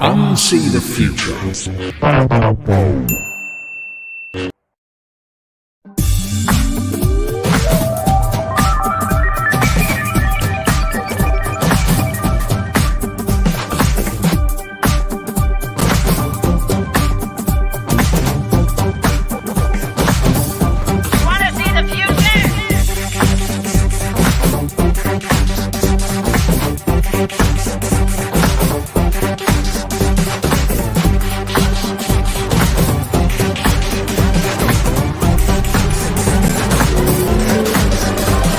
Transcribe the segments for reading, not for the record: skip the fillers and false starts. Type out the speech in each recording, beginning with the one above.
Unsee the future.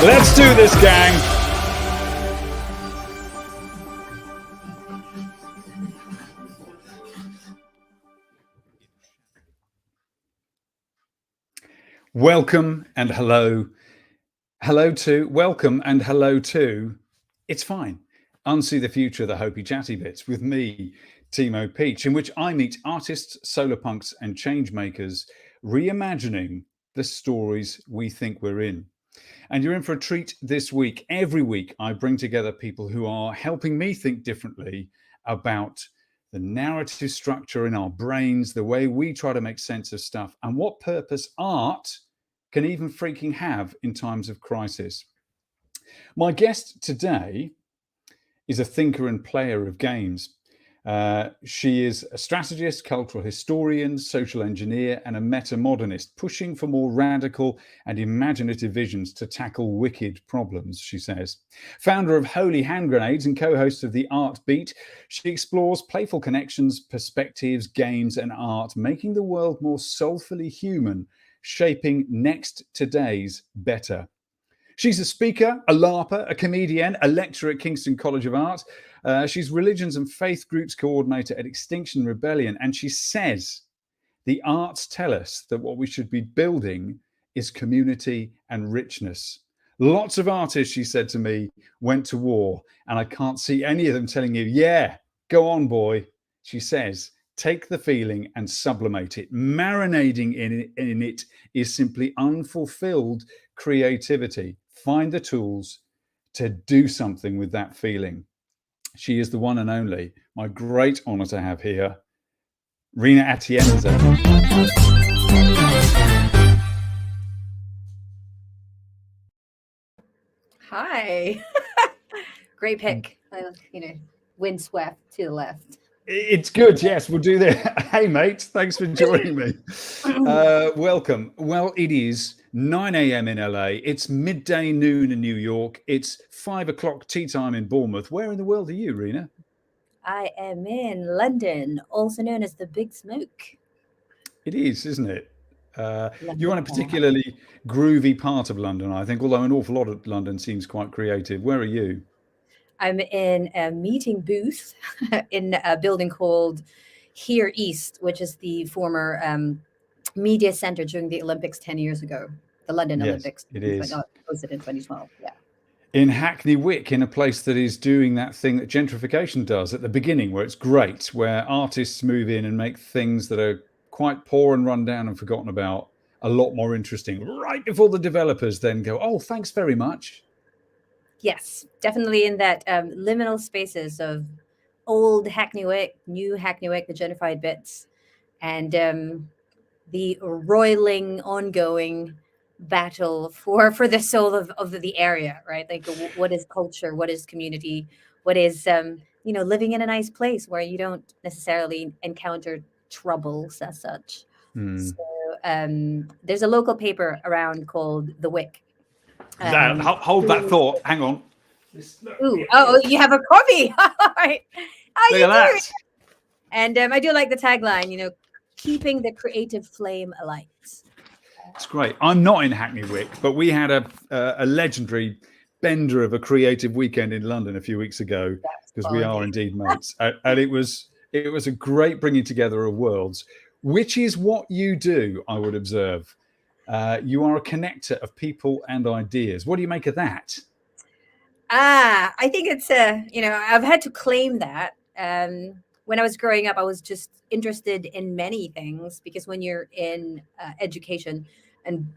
Let's do this, gang. Welcome and hello. Hello to, welcome and hello to, it's fine. Unsee the future, the Hopeychattybits with me, Timo Peach, in which I meet artists, solarpunks and changemakers, reimagining the stories we think we're in. And you're in for a treat this week. Every week, I bring together people who are helping me think differently about the narrative structure in our brains, the way we try to make sense of stuff, and what purpose art can even freaking have in times of crisis. My guest today is a thinker and player of games. She is a strategist, cultural historian, social engineer, and a metamodernist, pushing for more radical and imaginative visions to tackle wicked problems, she says. Founder of Holy Handgrenades and co-host of The Art Beat, she explores playful connections, perspectives, games, and art, making the world more soulfully human, shaping next today's better. She's a speaker, a LARPer, a comedian, a lecturer at Kingston College of Art. She's religions and faith groups coordinator at Extinction Rebellion. And she says the arts tell us that what we should be building is community and richness. Lots of artists, she said to me, went to war, and I can't see any of them telling you, yeah, go on, boy. She says, take the feeling and sublimate it. Marinating in it is simply unfulfilled creativity. Find the tools to do something with that feeling. She is the one and only, my great honor to have here, Rina Atienza. Hi. Great pick. Windswept to the left. It's good. Yes, we'll do that. Hey, mate. Thanks for joining me. Welcome. Well, it is 9 a.m. in LA. It's midday noon in New York. It's 5 o'clock tea time in Bournemouth. Where in the world are you, Rina? I am in London, also known as the Big Smoke. It is, isn't it? You're on a particularly groovy part of London, I think, although an awful lot of London seems quite creative. Where are you? I'm in a meeting booth in a building called Here East, which is the former media center during the Olympics 10 years ago, the London Olympics. It is. But not hosted in 2012. Yeah. In Hackney Wick, in a place that is doing that thing that gentrification does at the beginning, where it's great, where artists move in and make things that are quite poor and run down and forgotten about a lot more interesting, right before the developers then go, oh, thanks very much. Yes, definitely in that liminal spaces of old Hackney Wick, new Hackney Wick, the gentrified bits, and the roiling, ongoing battle for the soul of the area, right? Like, what is culture? What is community? What is living in a nice place where you don't necessarily encounter troubles as such. So there's a local paper around called The Wick. Hold that thought. Hang on. You have a copy. All right. Look at that. And I do like the tagline, keeping the creative flame alight. It's great. I'm not in Hackney Wick, but we had a legendary bender of a creative weekend in London a few weeks ago, because we are indeed mates. And it was a great bringing together of worlds, which is what you do, I would observe. You are a connector of people and ideas. What do you make of that? I think it's I've had to claim that. When I was growing up, I was just interested in many things, because when you're in education, and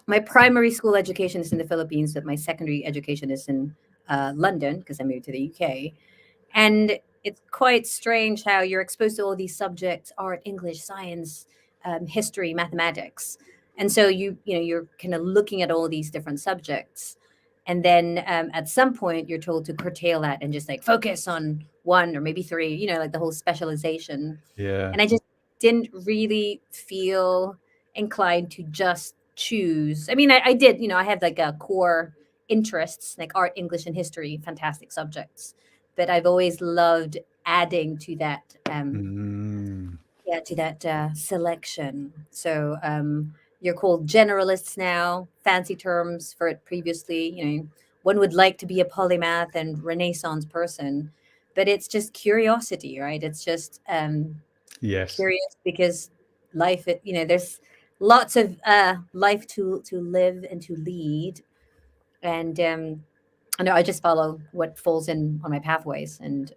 my primary school education is in the Philippines, but my secondary education is in London, because I moved to the UK. And it's quite strange how you're exposed to all these subjects: art, English, science, history, mathematics. And so you're kind of looking at all these different subjects, and then at some point you're told to curtail that and just like focus on one or maybe three, like the whole specialization. Yeah. And I just didn't really feel inclined to just choose. I mean, I did, I have like a core interests like art, English, and history, fantastic subjects. But I've always loved adding to that, Mm. yeah, to that selection. So you're called generalists now, fancy terms for it previously. One would like to be a polymath and Renaissance person, but it's just curiosity, right? It's just Yes. curious because life, there's lots of life to live and to lead. And I know I just follow what falls in on my pathways, and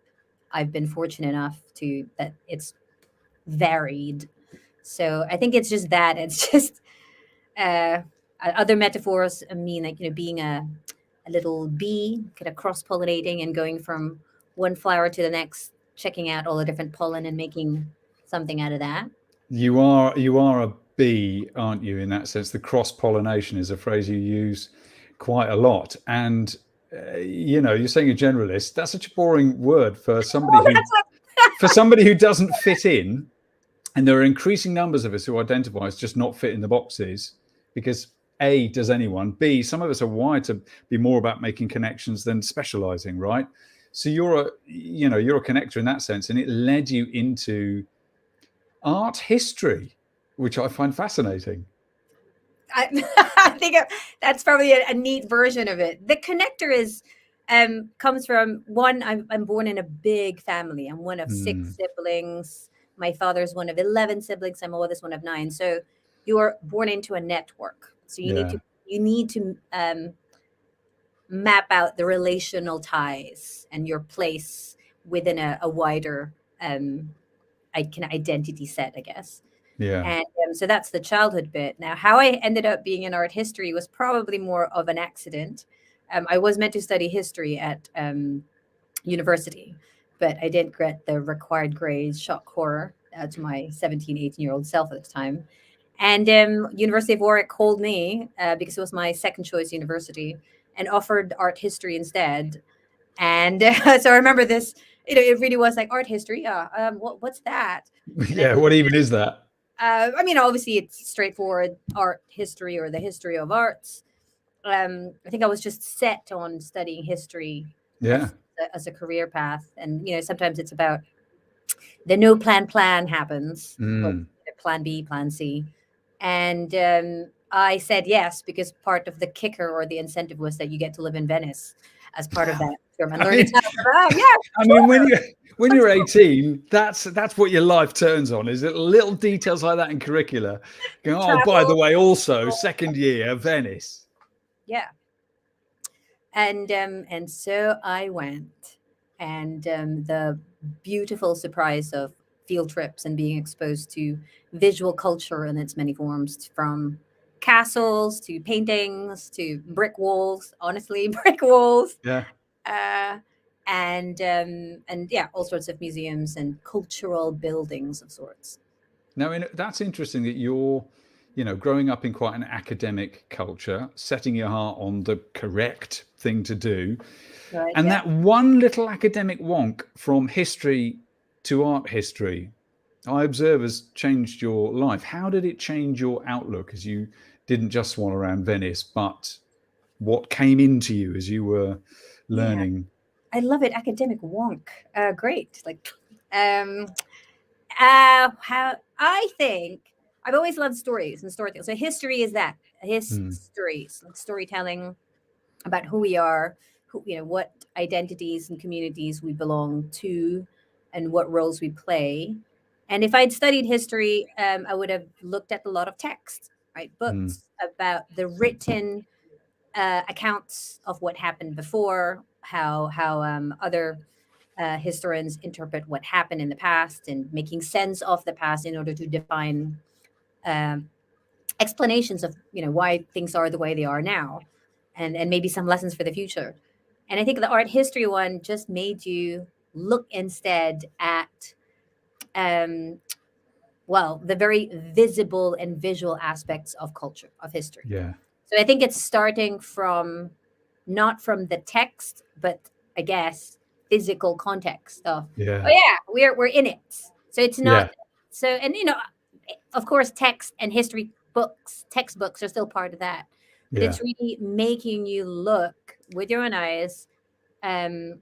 I've been fortunate enough to that it's varied. So I think it's just that it's just uh, other metaphors mean like being a little bee, kind of cross pollinating and going from one flower to the next, checking out all the different pollen and making something out of that. You are a bee, aren't you? In that sense, the cross pollination is a phrase you use quite a lot. And you're saying a generalist. That's such a boring word for somebody Oh, who that's what. doesn't fit in. And there are increasing numbers of us who identify as just not fit in the boxes because A, does anyone? B, some of us are wired to be more about making connections than specializing, right? So you're a connector in that sense, and it led you into art history, which I find fascinating. I, I think that's probably a neat version of it. The connector is comes from one. I'm born in a big family. I'm one of Mm, six siblings. My father's one of 11 siblings. I'm oldest one of nine. So you are born into a network. So yeah, you need to map out the relational ties and your place within a wider identity set, I guess. yeah, And so that's the childhood bit. Now, how I ended up being in art history was probably more of an accident. I was meant to study history at university, but I didn't get the required grades, shock horror to my 17, 18-year-old self at the time. And University of Warwick called me because it was my second choice university and offered art history instead. And so I remember this, it really was like art history. What's that? And I yeah. What even is that? I mean, obviously, it's straightforward art history or the history of arts. I think I was just set on studying history Yeah, as a career path, and sometimes it's about the no plan happens, or mm. plan B, plan C, and I said yes because part of the kicker or the incentive was that you get to live in Venice as part of that term and I learn mean, Italian. Oh, yeah, I mean, sure, when let's you're go. 18, that's what your life turns on. Is it little details like that in curricula? Going, oh, by the Travel. way, also second year Venice. Yeah. And so I went, and the beautiful surprise of field trips and being exposed to visual culture in its many forms, from castles to paintings to brick walls. Honestly, brick walls, Yeah. uh, and yeah, all sorts of museums and cultural buildings of sorts. Now, that's interesting that you're, growing up in quite an academic culture, setting your heart on the correct thing to do, Right? and Yeah. that one little academic wonk from history to art history, I observe has changed your life. How did it change your outlook as you didn't just swan around Venice, but what came into you as you were Yeah. learning? I love it. Academic wonk. Great. Like, um, how I think I've always loved stories and storytelling. So history is that Hmm. stories, like storytelling about who we are, what identities and communities we belong to, and what roles we play. And if I'd studied history, I would have looked at a lot of text, right? Hmm. Books about the written accounts of what happened before, how other historians interpret what happened in the past and making sense of the past in order to define um, explanations of why things are the way they are now, and maybe some lessons for the future. And I think the art history one just made you. look instead at um, well, the very visible and visual aspects of culture, of history. Yeah. So I think it's starting from not from the text, but I guess physical context of, oh Yeah. yeah, we're in it. So it's not Yeah. so, and of course, text and history books, textbooks are still part of that, but Yeah. it's really making you look with your own eyes, and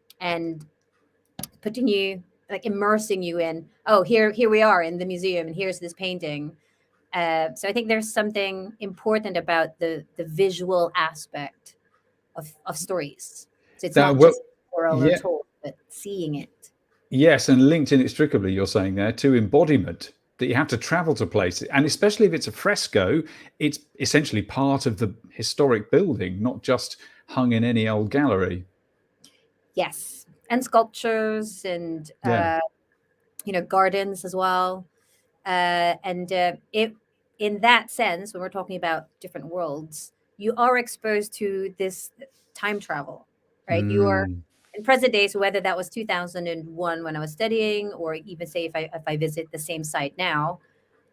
putting you, like, immersing you in, oh, here we are in the museum, and here's this painting. So I think there's something important about the visual aspect of stories. So it's That not well, just oral or yeah. told, but seeing it. Yes, and linked inextricably, you're saying there, to embodiment, that you have to travel to places. And especially if it's a fresco, it's essentially part of the historic building, not just hung in any old gallery. Yes, and sculptures and Yeah. gardens as well. And it in that sense, when we're talking about different worlds, you are exposed to this time travel, right? You are Mm, in present days, whether that was 2001 when I was studying, or even say if I visit the same site now,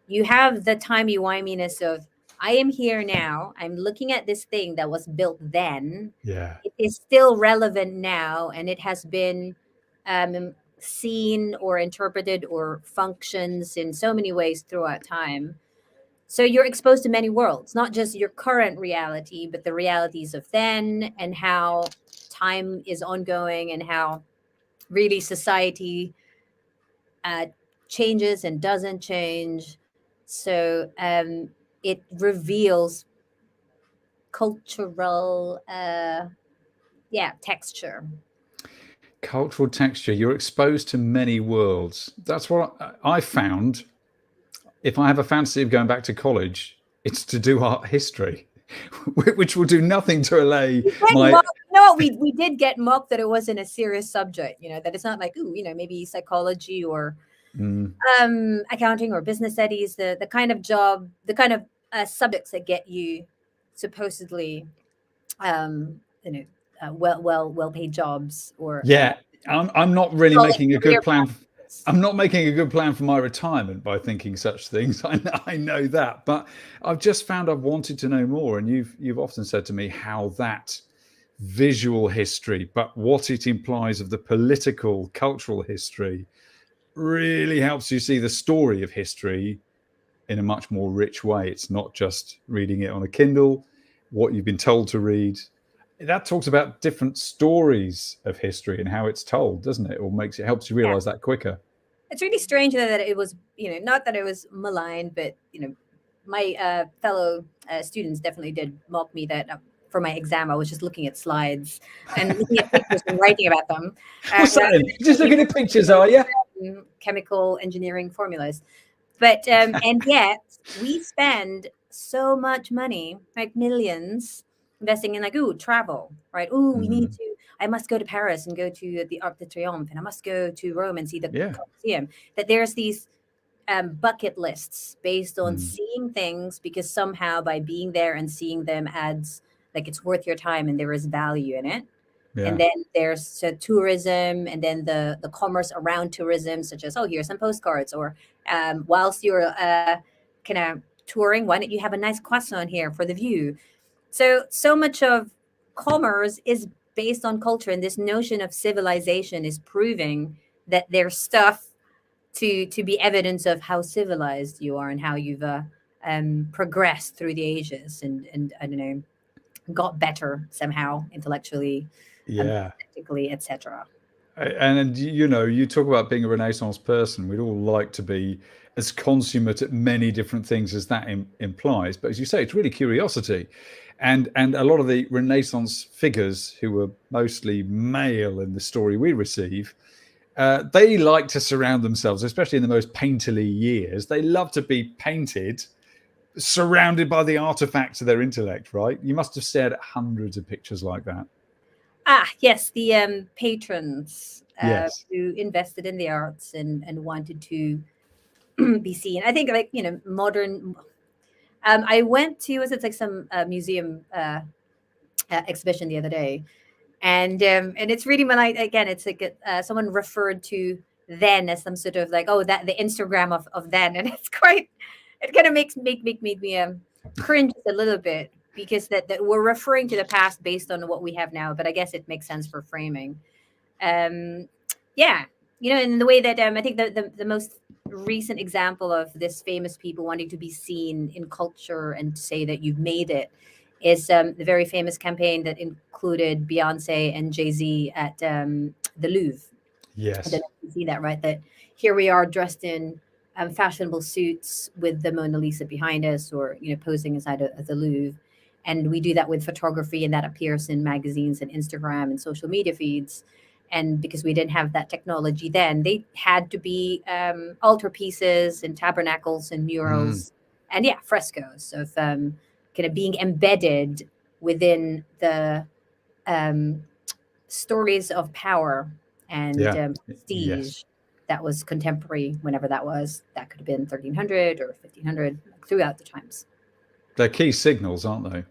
you have the timey-wiminess of, I am here now, I'm looking at this thing that was built then, yeah. it is still relevant now, and it has been seen or interpreted or functions in so many ways throughout time. So you're exposed to many worlds, not just your current reality, but the realities of then, and how time is ongoing, and how really society uh, changes and doesn't change. So it reveals cultural, yeah, texture. Cultural texture. You're exposed to many worlds. That's what I found. If I have a fantasy of going back to college, it's to do art history, which will do nothing to allay We get my. mocked. No, we did get mocked that it wasn't a serious subject. That it's not like, ooh, maybe psychology or Mm, accounting or business studies, the kind of job, the kind of subjects that get you supposedly, um, you know, well paid jobs, or yeah, I'm not really solid making a career good plan. paths. I'm not making a good plan for my retirement by thinking such things. I know that, but I've just found I've wanted to know more, and you've often said to me how that visual history, but what it implies of the political, cultural history, really helps you see the story of history in a much more rich way. It's not just reading it on a Kindle, what you've been told to read. That talks about different stories of history and how it's told, doesn't it? Or helps you Yeah, realize that quicker. it's really strange that it was, not that it was maligned, but my fellow students definitely did mock me that for my exam I was just looking at slides and looking at pictures and writing about them, What's rather that then? than You're just actually looking at pictures, are you? chemical engineering formulas. But and yet we spend so much money, like millions, investing in, like, ooh, travel, right? Ooh, we need Mm, to. I must go to Paris and go to the Arc de Triomphe, and I must go to Rome and see the yeah. Colosseum. That there's these bucket lists based on Mm, seeing things, because somehow by being there and seeing them adds, like, it's worth your time and there is value in it. And yeah. then there's tourism, and then the commerce around tourism, such as, oh, here's some postcards, or whilst you're kind of touring, why don't you have a nice croissant here for the view? So much of commerce is based on culture, and this notion of civilization is proving that there's stuff to be evidence of how civilized you are, and how you've progressed through the ages, and I don't know, got better somehow intellectually, Yeah. practically, etc. And you talk about being a Renaissance person. We'd all like to be as consummate at many different things as that implies. But as you say, it's really curiosity, and a lot of the Renaissance figures, who were mostly male in the story we receive, they like to surround themselves, especially in the most painterly years. They love to be painted, surrounded by the artifacts of their intellect. Right? You must have stared at hundreds of pictures like that. Ah, yes, the patrons Yes. who invested in the arts, and wanted to be seen. I think, like, modern. I went to, was it like some museum exhibition the other day, And it's really when again, it's like someone referred to then as some sort of like, oh, that the Instagram of then, and it's quite, it kind of made me cringe a little bit, because that we're referring to the past based on what we have now, but I guess it makes sense for framing. um yeah, in the way that I think the most recent example of this famous people wanting to be seen in culture and to say that you've made it is the very famous campaign that included Beyonce and Jay-Z at the Louvre. I don't Yes. know if you see that, right? That here we are dressed in fashionable suits with the Mona Lisa behind us, or posing inside of the Louvre, and we do that with photography, and that appears in magazines and Instagram and social media feeds. And because we didn't have that technology then, they had to be altarpieces and tabernacles and murals, and yeah, frescoes of kind of being embedded within the um, stories of power and Yeah. Yes. prestige that was contemporary, whenever that was. That could have been 1300 or 1500, throughout the times. They're key signals, aren't they?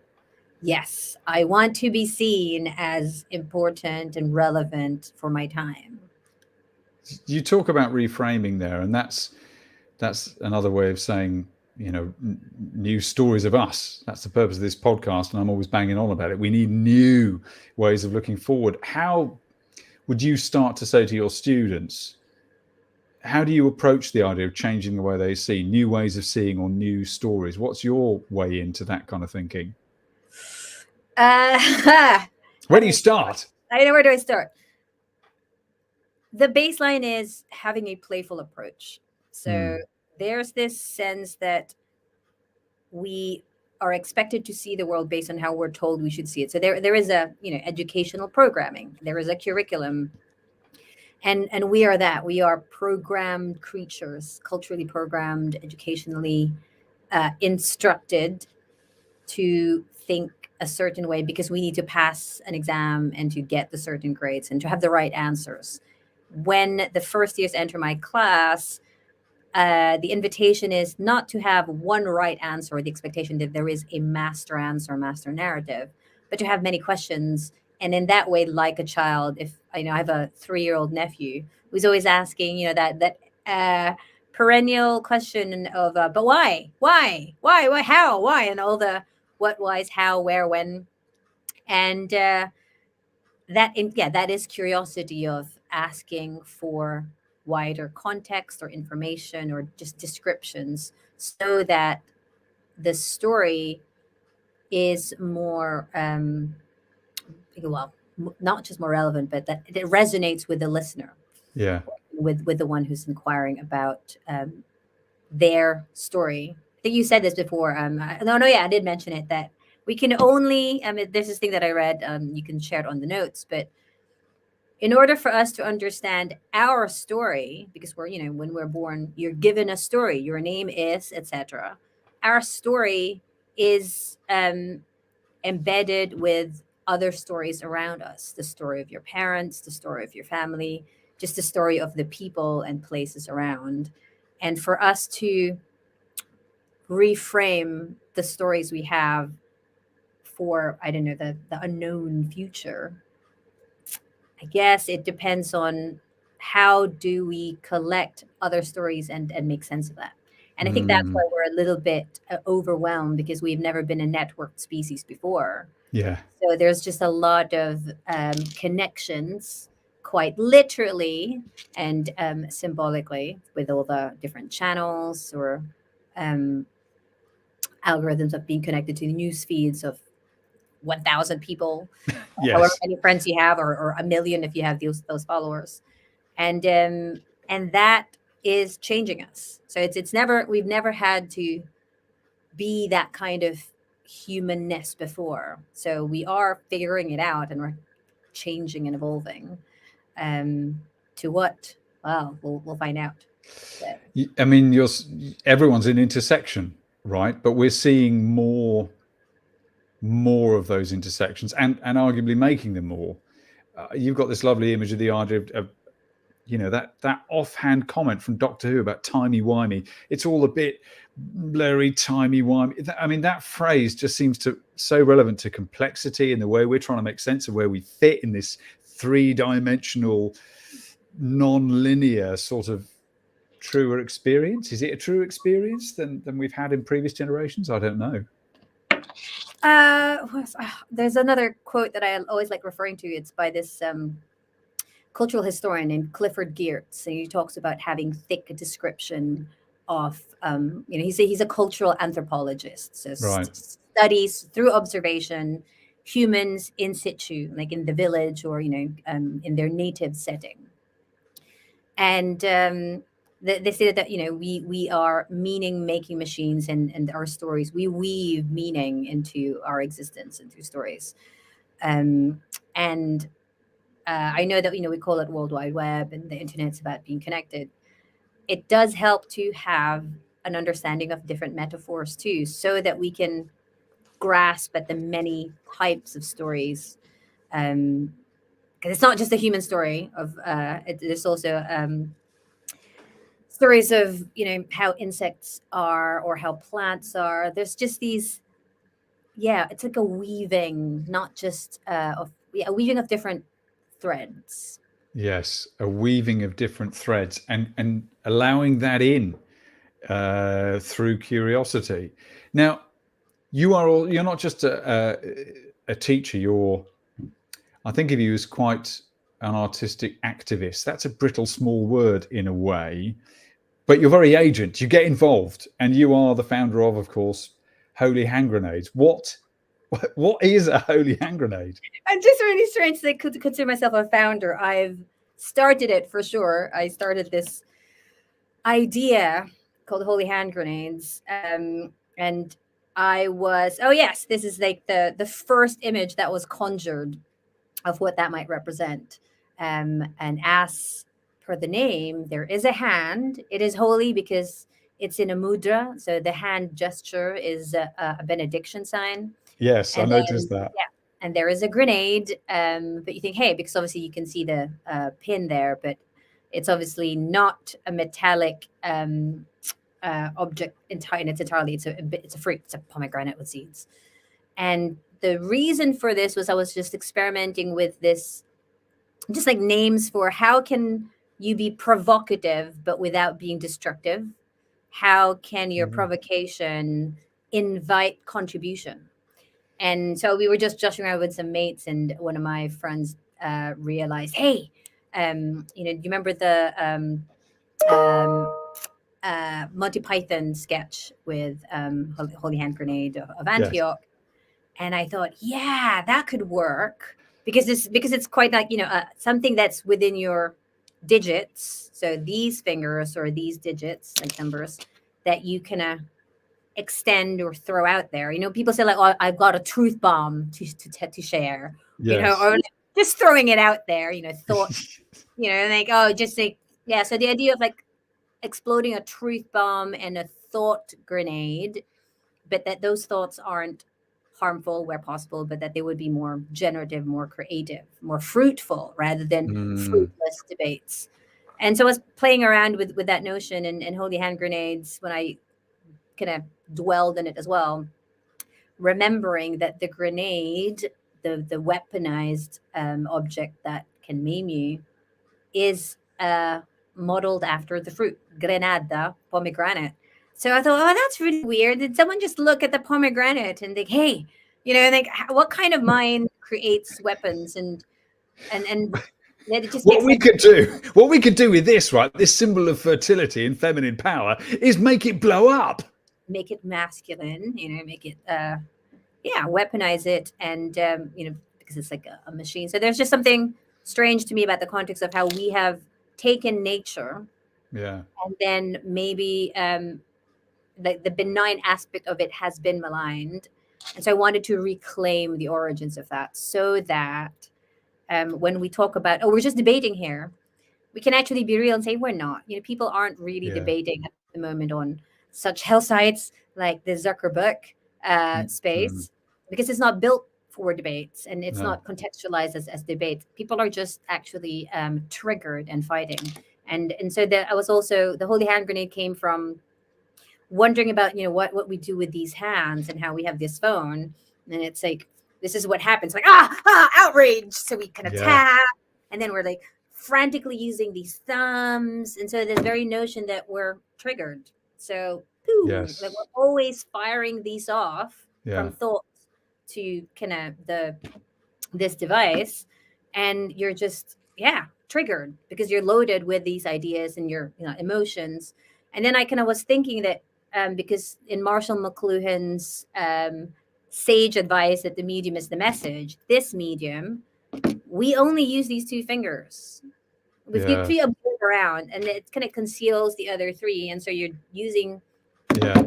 Yes, I want to be seen as important and relevant for my time. You talk about reframing there, and that's another way of saying, new stories of us. That's the purpose of this podcast, and I'm always banging on about it. We need new ways of looking forward. How would you start to say to your students, how do you approach the idea of changing the way they see, new ways of seeing, or new stories? What's your way into that kind of thinking? Where do you start? I know, where do I start? The baseline is having a playful approach. So there's this sense that we are expected to see the world based on how we're told we should see it. So there is a educational programming. There is a curriculum, and we are that. We are programmed creatures, culturally programmed, educationally instructed to think a certain way, because we need to pass an exam and to get the certain grades and to have the right answers. When the first years enter my class, the invitation is not to have one right answer, or the expectation that there is a master answer, master narrative, but to have many questions. And in that way, like a child, if I have a 3-year-old nephew who's always asking, perennial question of, but why, how, why, and all the what, whys, how, where, when, and that is curiosity of asking for wider context or information or just descriptions, so that the story is more well, not just more relevant, but that it resonates with the listener, Yeah. with the one who's inquiring about their story. I think you said this before. Yeah, I did mention it, that we can only, there's this thing that I read, you can share it on the notes, but in order for us to understand our story, because we're, when we're born, you're given a story, your name is, etc. Our story is embedded with other stories around us, the story of your parents, the story of your family, just the story of the people and places around. And for us to reframe the stories we have for, I don't know, the unknown future, I guess it depends on how do we collect other stories and make sense of that. And I think that's why we're a little bit overwhelmed, because we've never been a networked species before. Yeah. So there's just a lot of connections, quite literally and symbolically, with all the different channels or algorithms of being connected to the news feeds of 1,000 people, however Yes. many friends you have, or a million if you have those followers, and that is changing us. So it's never, we've never had to be that kind of humanness before. So we are figuring it out, and we're changing and evolving. To what? Well, we'll find out. But I mean, everyone's an intersection, right? But we're seeing more of those intersections, and arguably making them more. You've got this lovely image of the idea of that offhand comment from Doctor Who about timey-wimey. It's all a bit blurry, timey-wimey. I mean, that phrase just seems to so relevant to complexity and the way we're trying to make sense of where we fit in this three-dimensional, non-linear sort of truer experience. Is it a truer experience than we've had in previous generations? I don't know. There's another quote that I always like referring to. It's by this cultural historian named Clifford Geertz, and he talks about having thick description of, he's a cultural anthropologist, so Right. studies through observation humans in situ, like in the village or in their native setting, and they say that we are meaning making machines, and our stories, we weave meaning into our existence and through stories, and I know that we call it World Wide Web and the internet's about being connected. It does help to have an understanding of different metaphors too, so that we can grasp at the many types of stories. Because it's not just a human story. There's also stories of how insects are or how plants are. There's just these. Yeah, it's like a weaving, not just a weaving of different threads. Yes, a weaving of different threads, and allowing that in through curiosity. Now, you're not just a teacher. I think of you as quite an artistic activist. That's a brittle, small word in a way, but you're very agent. You get involved, and you are the founder of course, Holy Handgrenades. What is a holy hand grenade? I'm just really strange to consider myself a founder. I've started it for sure. I started this idea called Holy Handgrenades, and I was yes, this is like the first image that was conjured of what that might represent. And as per the name, there is a hand. It is holy because it's in a mudra, so the hand gesture is a benediction sign. Yes, I And noticed then, that. yeah, and there is a grenade. But you think, hey, because obviously you can see the pin there, but it's obviously not a metallic object in its entirely. It's a fruit. It's a pomegranate with seeds. And the reason for this was I was just experimenting with this, just like names for how can you be provocative but without being destructive? How can your provocation invite contribution? And so we were just joshing around with some mates, and one of my friends realized, hey, do you remember the Monty Python sketch with Holy Hand Grenade of Yes. Antioch? And I thought, yeah, that could work because it's quite like something that's within your digits. So these fingers or these digits, like numbers, that you can extend or throw out there. People say like, "Oh, I've got a truth bomb to share," Yes. or just throwing it out there. Thought, like, oh, just like, yeah. So the idea of like exploding a truth bomb and a thought grenade, but that those thoughts aren't harmful where possible, but that they would be more generative, more creative, more fruitful rather than fruitless debates. And so I was playing around with that notion and Holy Hand Grenades when I kind of dwelled in it as well, remembering that the grenade, the weaponized object that can maim you, is modeled after the fruit, grenada, pomegranate. So I thought, oh, that's really weird. Did someone just look at the pomegranate and think, hey, think what kind of mind creates weapons and it just What makes we sense. could do with this, right? This symbol of fertility and feminine power is make it blow up. Make it masculine, make it weaponize it, and because it's like a machine. So there's just something strange to me about the context of how we have taken nature, Yeah, and then maybe the benign aspect of it has been maligned, and so I wanted to reclaim the origins of that, so that when we talk about, we're just debating here, we can actually be real and say we're not. People aren't really yeah. debating at the moment on such hell sites like the Zuckerberg space, because it's not built for debates, and it's No. not contextualized as debate. People are just actually triggered and fighting. And so I was also, the Holy Hand Grenade came from wondering about, what we do with these hands and how we have this phone. And it's like, this is what happens, like, outrage. So we kind of tap, and then we're like frantically using these thumbs. And so this very notion that we're triggered. So like we're always firing these off from thoughts to kind of this device, and you're just triggered because you're loaded with these ideas and your emotions. And then I kind of was thinking that because in Marshall McLuhan's sage advice that the medium is the message, this medium, we only use these two fingers. If you observe around, and it kind of conceals the other three, and so you're using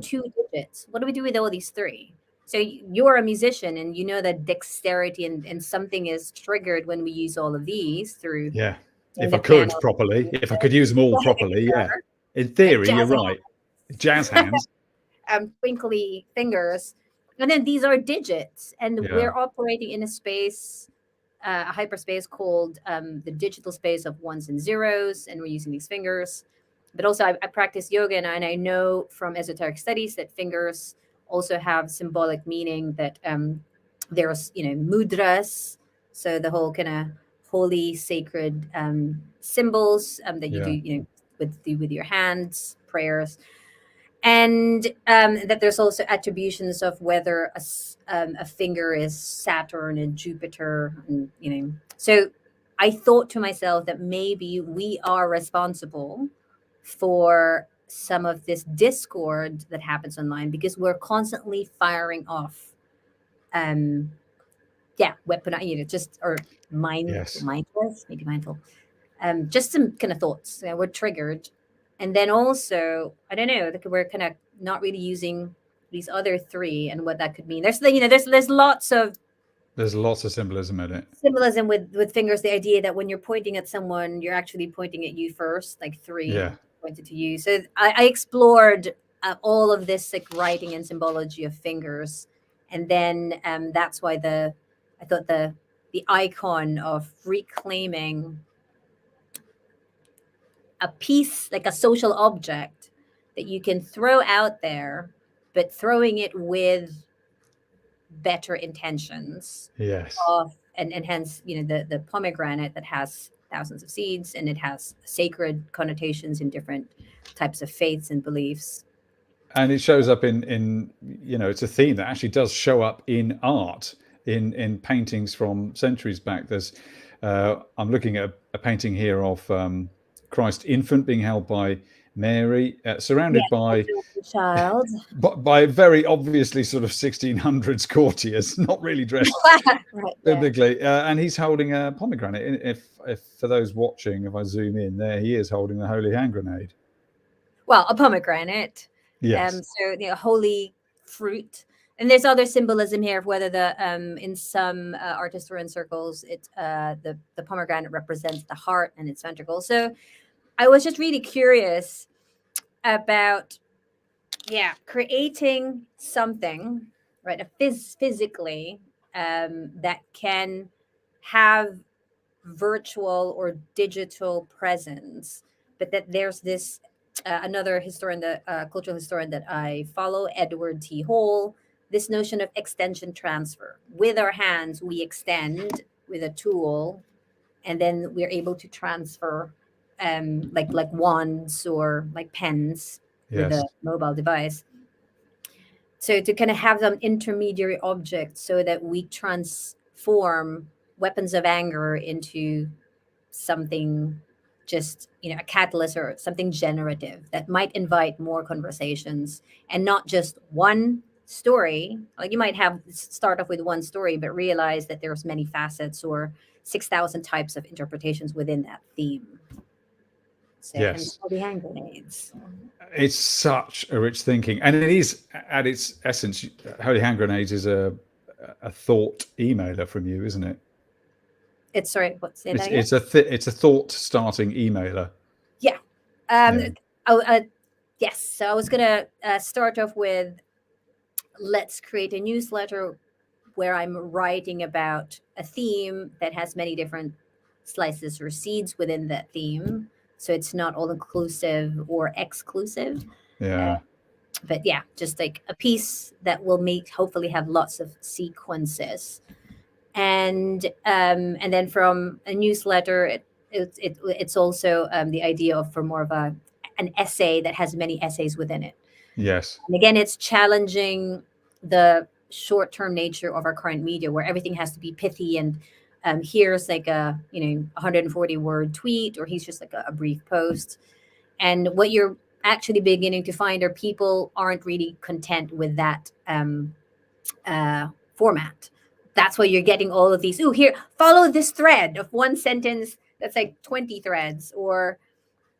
two digits. What do we do with all these three? So you're a musician, and you know that dexterity and something is triggered when we use all of these through. If I could properly, if I could use them all properly, in theory, you're right. Jazz hands, twinkly fingers, and then these are digits, and we're operating in a space, a hyperspace called the digital space of ones and zeros, and we're using these fingers. But also, I practice yoga, and I know from esoteric studies that fingers also have symbolic meaning. That there's mudras, so the whole kind of holy, sacred symbols that you do, with your hands, prayers, and that there's also attributions of whether a finger is Saturn and Jupiter, and So I thought to myself that maybe we are responsible for some of this discord that happens online, because we're constantly firing off weapon, just or mindless, maybe mindful, just some kind of thoughts. We're triggered, and then also I don't know, like we're kind of not really using these other three, and what that could mean. There's there's lots of symbolism in it. Symbolism with fingers. The idea that when you're pointing at someone, you're actually pointing at you first, like three pointed to you. So I explored all of this like writing and symbology of fingers, and then that's why I thought the icon of reclaiming a piece, like a social object that you can throw out there, but throwing it with better intentions. And hence the pomegranate that has thousands of seeds, and it has sacred connotations in different types of faiths and beliefs, and it shows up in it's a theme that actually does show up in art, in paintings from centuries back. There's I'm looking at a painting here of Christ infant being held by Mary, surrounded by child, by very obviously sort of 1600s courtiers, not really dressed biblically, and he's holding a pomegranate. If for those watching, if I zoom in, there he is holding the Holy Hand Grenade. Well, a pomegranate, so holy fruit. And there's other symbolism here of whether in some art historian circles, the pomegranate represents the heart and its ventricle. So I was just really curious about creating something, right, physically that can have virtual or digital presence, but that there's this another historian, cultural historian that I follow, Edward T. Hall, this notion of extension transfer. With our hands, we extend with a tool, and then we're able to transfer like wands or like pens with a mobile device. So to kind of have some intermediary objects so that we transform weapons of anger into something, just a catalyst or something generative that might invite more conversations, and not just one story. Like you might start off with one story, but realize that there's many facets or 6,000 types of interpretations within that theme. So Holy Hand Grenades. It's such a rich thinking, and it is at its essence. Holy Hand Grenades is a thought emailer from you, isn't it? It's it's a thought starting emailer. Yes. So I was gonna start off with, let's create a newsletter where I'm writing about a theme that has many different slices or seeds within that theme. So it's not all inclusive or exclusive. Yeah. But yeah, just like a piece that will make hopefully have lots of sequences. And then from a newsletter, it's also the idea of for more of an essay that has many essays within it. Yes. And again, it's challenging the short-term nature of our current media, where everything has to be pithy and here's like a 140 word tweet, or he's just like a brief post. And what you're actually beginning to find are people aren't really content with that format. That's why you're getting all of these. Ooh, here, follow this thread of one sentence that's like 20 threads, or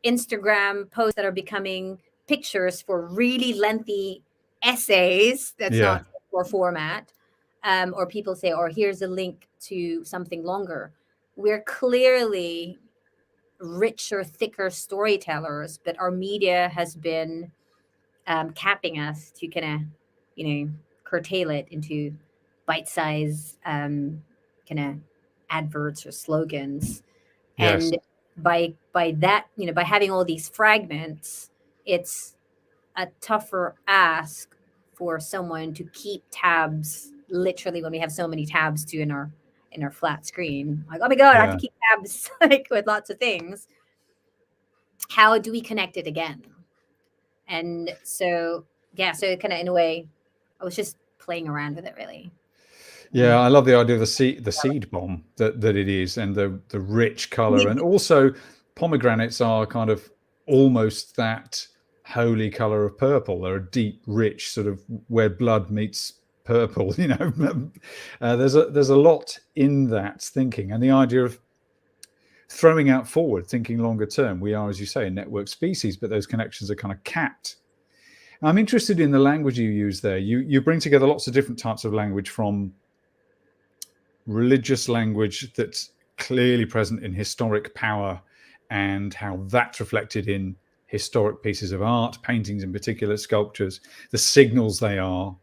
Instagram posts that are becoming pictures for really lengthy essays. That's Yeah. not for format. Or people say, or here's a link to something longer. We're clearly richer, thicker storytellers, but our media has been capping us to kind of, curtail it into bite-sized kind of adverts or slogans. Yes. And by that, by having all these fragments, it's a tougher ask for someone to keep tabs. Literally, when we have so many tabs too in our flat screen, like, oh my god, I have to Yeah. keep tabs like with lots of things. How do we connect it again? And so, yeah, so kind of in a way, I was just playing around with it really. Yeah, I love the idea of the seed bomb that it is, and the rich color, and also pomegranates are kind of almost that holy color of purple. They're a deep, rich sort of where blood meets purple. There's a lot in that thinking, and the idea of throwing out forward, thinking longer term. We are, as you say, a network species, but those connections are kind of capped. I'm interested in the language you use there. You bring together lots of different types of language, from religious language that's clearly present in historic power and how that's reflected in historic pieces of art, paintings in particular, sculptures, the signals they are.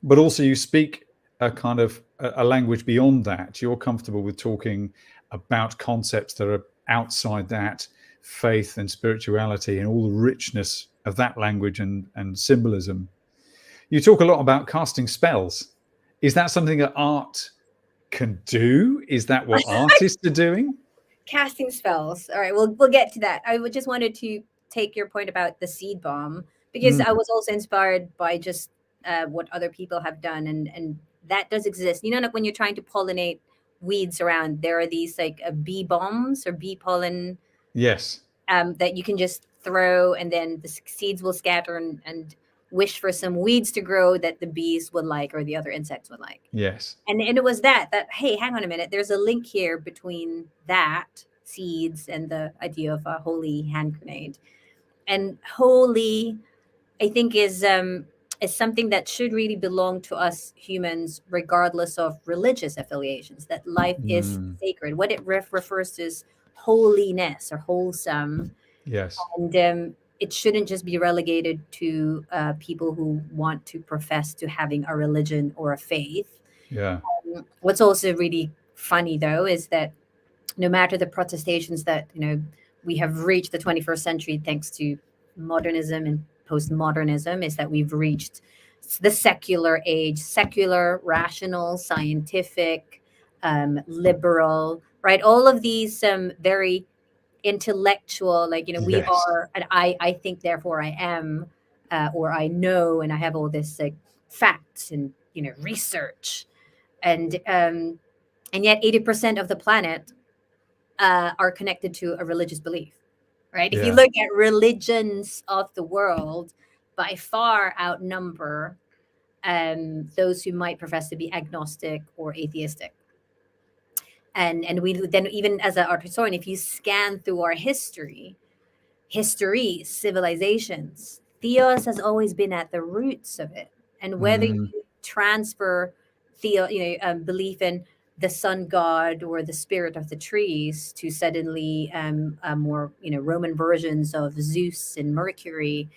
But also you speak a kind of a language beyond that. You're comfortable with talking about concepts that are outside that, faith and spirituality and all the richness of that language and symbolism. You talk a lot about casting spells. Is that something that art can do? Is that what artists are doing? Casting spells. All right, we'll get to that. I just wanted to take your point about the seed bomb, because I was also inspired by just what other people have done, and that does exist. Like when you're trying to pollinate weeds around, there are these like bee bombs or bee pollen Yes. that you can just throw, and then the seeds will scatter and wish for some weeds to grow that the bees would like or the other insects would like. Yes. And it was that hey, hang on a minute, there's a link here between that seeds and the idea of a holy hand grenade. And holy, I think, is something that should really belong to us humans regardless of religious affiliations, that life is sacred. What it refers to is holiness or wholesome. Yes. And it shouldn't just be relegated to people who want to profess to having a religion or a faith. Yeah. What's also really funny, though, is that no matter the protestations that we have reached the 21st century thanks to modernism and postmodernism, is that we've reached the secular age, secular, rational, scientific, liberal, right? All of these very intellectual, like we Yes. are, and I think therefore I am, or I know, and I have all this like facts and research, and yet 80% of the planet are connected to a religious belief, right? If you Yeah. look at religions of the world, by far outnumber those who might profess to be agnostic or atheistic. And we then, even as an art historian, if you scan through our histories, civilizations, theos has always been at the roots of it. And whether you transfer belief in the sun god or the spirit of the trees to suddenly more Roman versions of Zeus and Mercury,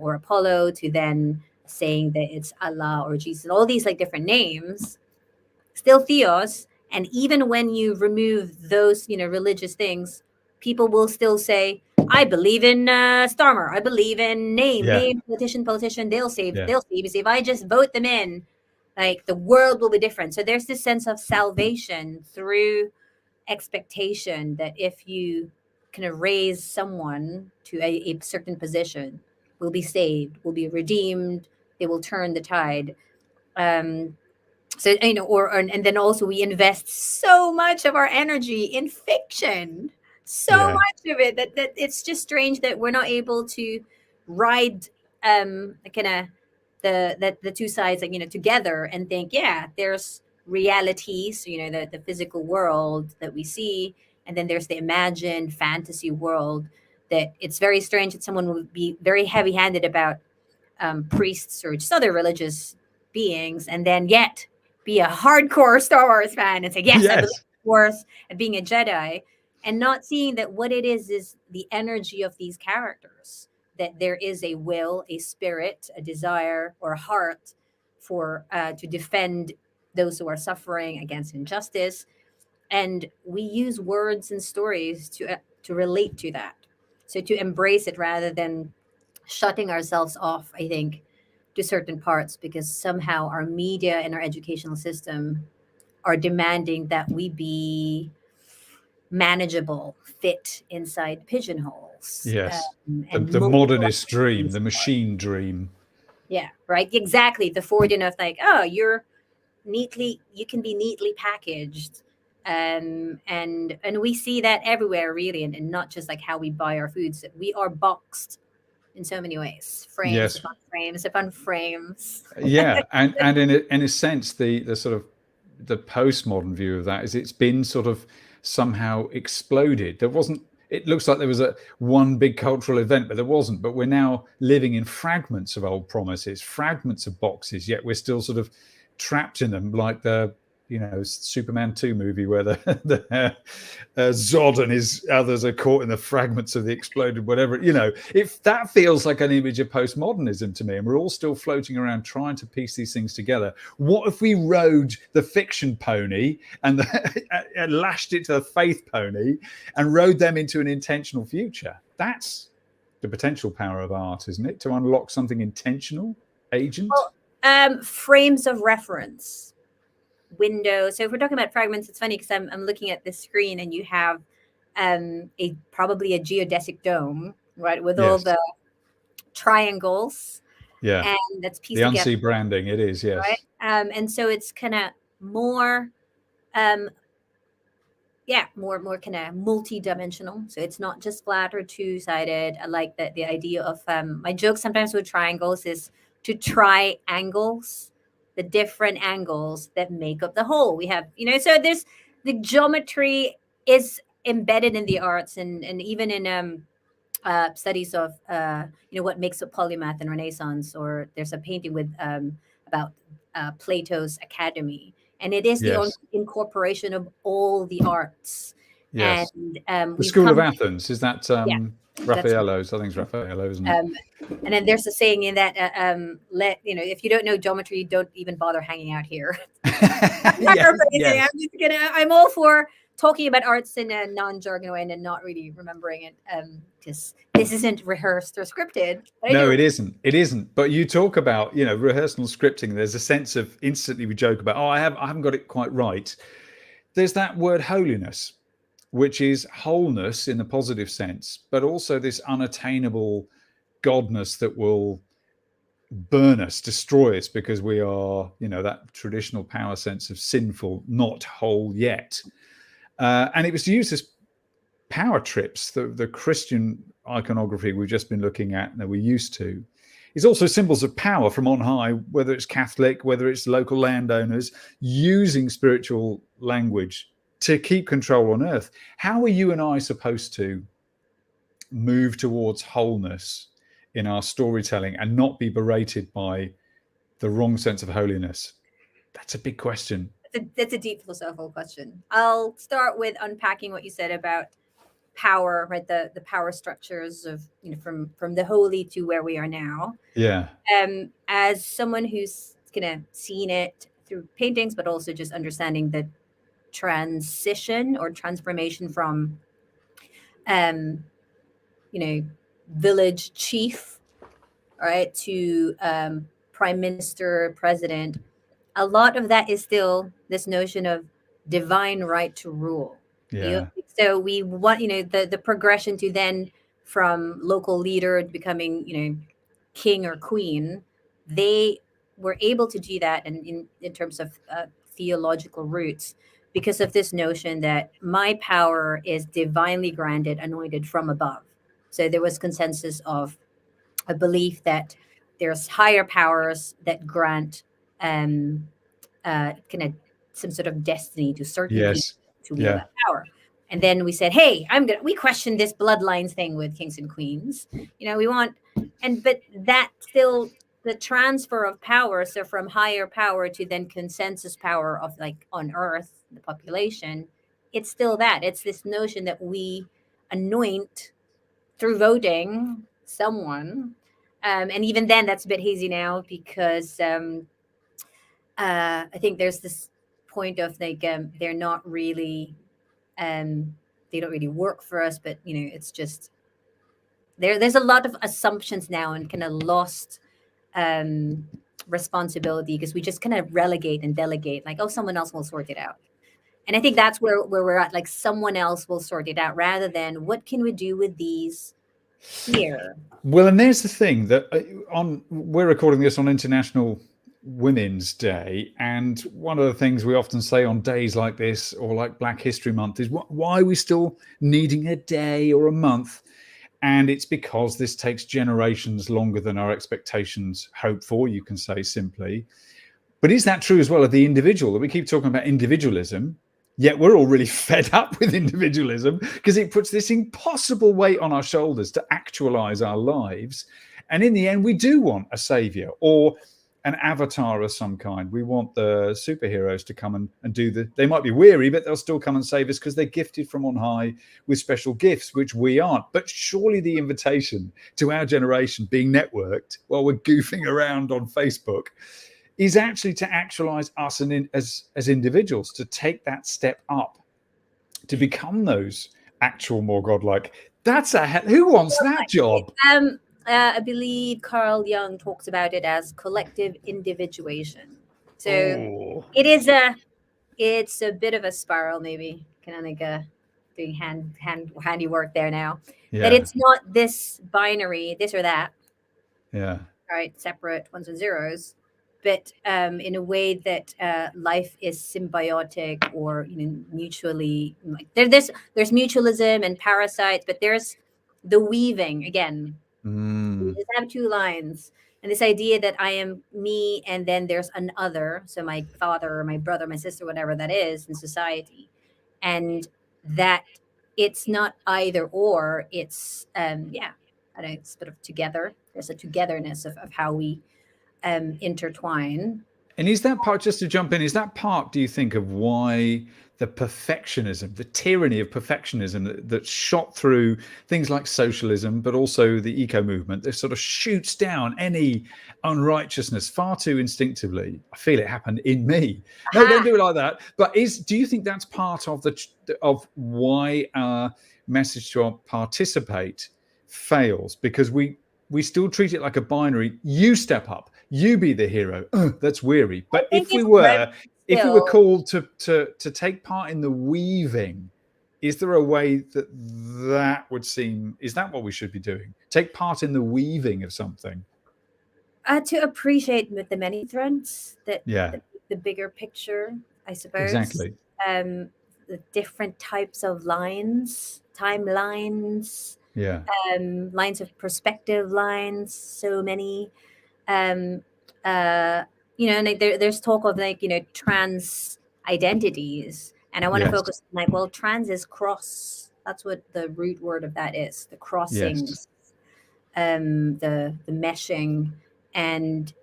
or Apollo, to then saying that it's Allah or Jesus, all these like different names, still theos. And even when you remove those, religious things, people will still say, I believe in Starmer. I believe in Yeah. name, politician. They'll save, Yeah. they'll save. If I just vote them in, like the world will be different. So there's this sense of salvation through expectation that if you kind of raise someone to a certain position, will be saved, will be redeemed, they will turn the tide. Um, so and then also we invest so much of our energy in fiction, so Yeah. much of it that it's just strange that we're not able to ride kind of the two sides, like, together, and think, yeah, there's reality, so the physical world that we see, and then there's the imagined fantasy world. That it's very strange that someone would be very heavy handed about priests or just other religious beings, and then yet be a hardcore Star Wars fan and say, yes, I believe Yes. in Wars and being a Jedi, and not seeing that what it is the energy of these characters, that there is a will, a spirit, a desire, or a heart for to defend those who are suffering against injustice. And we use words and stories to relate to that, so to embrace it rather than shutting ourselves off, I think, to certain parts, because somehow our media and our educational system are demanding that we be manageable, fit inside pigeonholes, Yes. and The moldable modernist dream, things. the machine dream. Yeah, right. Exactly. The Fordian of like, oh, you can be neatly packaged. And we see that everywhere, really, and not just like how we buy our foods. We are boxed in so many ways, frames Yes. upon frames upon frames. Yeah. And in a sense, the sort of the postmodern view of that is it's been sort of somehow exploded. There wasn't, it looks like there was a one big cultural event, but there wasn't. But we're now living in fragments of old promises, fragments of boxes, yet we're still sort of trapped in them, like the Superman 2 movie where the Zod and his others are caught in the fragments of the exploded whatever. If that feels like an image of postmodernism to me, and we're all still floating around trying to piece these things together. What if we rode the fiction pony and lashed it to the faith pony and rode them into an intentional future? That's the potential power of art, isn't it? To unlock something intentional, agent. Well, frames of reference, windows. So if we're talking about fragments, it's funny because I'm looking at this screen and you have a probably a geodesic dome, right, with all Yes. the triangles, Yeah. and that's The pieced together, Unsee branding, it is, right? yes. And so it's kind of more um, more kind of multi-dimensional, so it's not just flat or two-sided. I like that the idea of my joke sometimes with triangles is to try angles, the different angles that make up the whole. We have, so there's the geometry is embedded in the arts, and even in studies of what makes up polymath and Renaissance, or there's a painting with about Plato's Academy, and it is the Yes. incorporation of all the arts. Yes. And The we've School of come, Athens, is that yeah, that's right. Raffaello's? I think it's Raffaello, isn't it? And then there's a saying in that if you don't know geometry, don't even bother hanging out here. Yes, Paraphrasing. I'm all for talking about arts in a non-jargon way and not really remembering it, because this isn't rehearsed or scripted. No, it isn't. It isn't. But you talk about, rehearsal scripting. There's a sense of instantly we joke about, I haven't got it quite right. There's that word holiness, which is wholeness in the positive sense, but also this unattainable godness that will burn us, destroy us, because we are, that traditional power sense of sinful, not whole yet. And it was used as power trips. The Christian iconography we've just been looking at, that we're used to, is also symbols of power from on high, whether it's Catholic, whether it's local landowners, using spiritual language to keep control on earth. How are you and I supposed to move towards wholeness in our storytelling and not be berated by the wrong sense of holiness? That's a big question. That's a deep philosophical question. I'll start with unpacking what you said about power, right? The power structures of, from the holy to where we are now. Yeah. As someone who's kind of seen it through paintings, but also just understanding the transition or transformation from, um, village chief, right, to prime minister, president. A lot of that is still this notion of divine right to rule. Yeah. So we want, the progression to then from local leader to becoming, king or queen. They were able to do that, and in terms of theological roots, because of this notion that my power is divinely granted, anointed from above. So there was consensus of a belief that there's higher powers that grant um, kind of some sort of destiny to certain people Yes. to wield Yeah. that power. And then we said, hey, we question this bloodlines thing with kings and queens. We want, but that still, the transfer of power, so from higher power to then consensus power of, like, on earth, the population, it's still that. It's this notion that we anoint through voting someone. And even then, that's a bit hazy now, because I think there's this point of, like, they're not really, they don't really work for us, but it's just there's a lot of assumptions now, and kind of lost um, responsibility, because we just kind of relegate and delegate, like, oh, someone else will sort it out. And I think that's where we're at, like, someone else will sort it out, rather than what can we do with these here. Well, and there's the thing that we're recording this on International Women's Day, and one of the things we often say on days like this, or like Black History Month, is why are we still needing a day or a month? And it's because this takes generations longer than our expectations hope for, you can say simply. But is that true as well of the individual? That we keep talking about individualism, yet we're all really fed up with individualism, because it puts this impossible weight on our shoulders to actualize our lives. And in the end, we do want a savior or an avatar of some kind. We want the superheroes to come and do they might be weary, but they'll still come and save us because they're gifted from on high with special gifts, which we aren't. But surely the invitation to our generation being networked while we're goofing around on Facebook is actually to actualize us as individuals, to take that step up, to become those actual more godlike. Who wants that job? I believe Carl Jung talks about it as collective individuation. So it's a bit of a spiral, maybe, kind of like doing handiwork there now. That it's not this binary, this or that, Yeah. right? Separate ones and zeros, but in a way that life is symbiotic, or mutually, like, there's mutualism and parasites, but there's the weaving again. We just have two lines, and this idea that I am me, and then there's an other, so my father or my brother, my sister, whatever that is in society, and that it's not either or. It's I don't know, it's sort of together. There's a togetherness of how we intertwine. And is that part, just to jump in, is that part, do you think, of why the perfectionism, the tyranny of perfectionism that shot through things like socialism, but also the eco movement, that sort of shoots down any unrighteousness far too instinctively? I feel it happened in me. No, don't do it like that. But do you think that's part of of why our message to participate fails? Because we still treat it like a binary. You step up, you be the hero. That's weary. But if we were called to take part in the weaving, is there a way that would seem, is that what we should be doing? Take part in the weaving of something? To appreciate the many threads, that Yeah, the bigger picture, I suppose. exactly. The different types of lines, timelines, Yeah, lines of perspective, lines, so many. um and like, there's talk of, like, trans identities, and I want to yes, focus on, like, well, trans is cross. That's what the root word of that is, the yes, crossings, the meshing, and